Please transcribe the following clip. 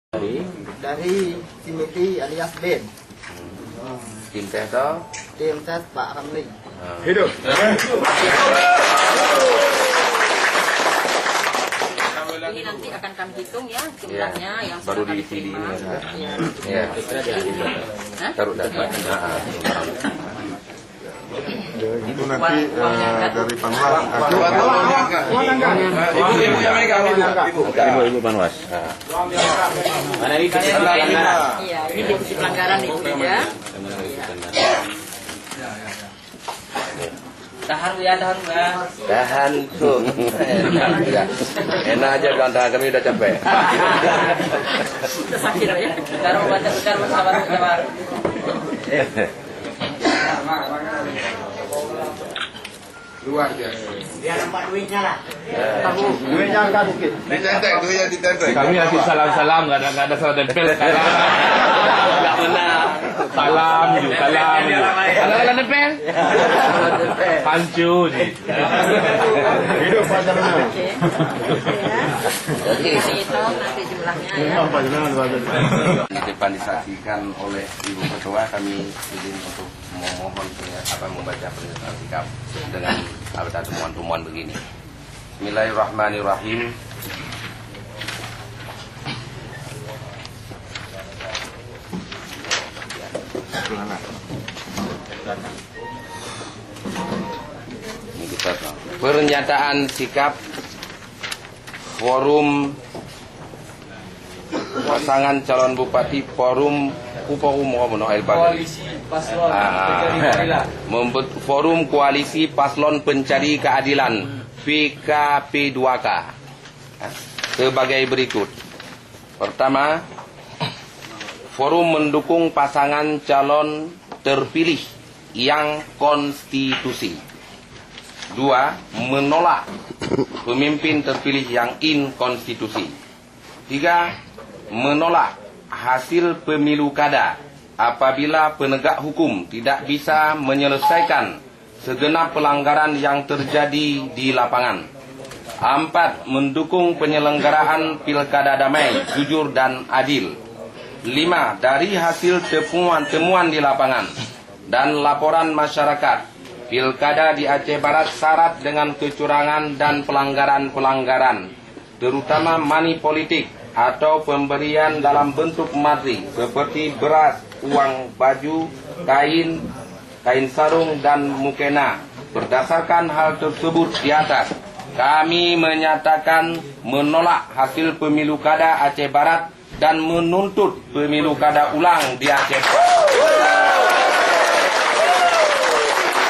Dari Timothy alias Ben. Tim tes toh? Tim tes Pak Ramli. Hidup. Ini nanti akan kami hitung ya jumlahnya yang baru sudah kami diisi di terima. ini Ya. ya. Taruh data. Itu nanti dari Panwas. Ibu Panwas. Mana ini pelanggaran? Iya, ini divisi pelanggaran Ibu ya. Tahan ya. Tahan tuh. Enak aja bilang tahan, kami udah capek. Kita sakit ya. Sekarang baca sabar. Luar biasa. Dia nampak duitnya lah. Duitnya angkat bukit. Ditentek. Kami kasih salam-salam, nggak ada salam tempel sekarang. Nggak benar. Salam ju. Salam tempel. Pancu ji. Hidup Pak Jarno. Kami hitung nanti jumlahnya ya. Pak Jarno. Depan disaksikan oleh Ibu Ketua, kami izin untuk memohon membaca pernyataan sikap dengan ada temuan-temuan begini. Bismillahirrahmanirrahim. Ini kita tahu. Pernyataan sikap forum pasangan calon bupati forum forum koalisi paslon pencari keadilan PKP2K sebagai berikut. Pertama, forum mendukung pasangan calon terpilih yang konstitusi. Dua, menolak pemimpin terpilih yang inkonstitusi. Tiga, menolak hasil pemilu kada apabila penegak hukum tidak bisa menyelesaikan segenap pelanggaran yang terjadi di lapangan. 4. Mendukung penyelenggaraan pilkada damai, jujur dan adil. 5. Dari hasil temuan di lapangan dan laporan masyarakat, pilkada di Aceh Barat syarat dengan kecurangan dan pelanggaran-pelanggaran, terutama money politik atau pemberian dalam bentuk materi seperti beras, uang, baju, kain sarung, dan mukena. Berdasarkan hal tersebut di atas, kami menyatakan menolak hasil pemilu kada Aceh Barat dan menuntut pemilu kada ulang di Aceh Barat.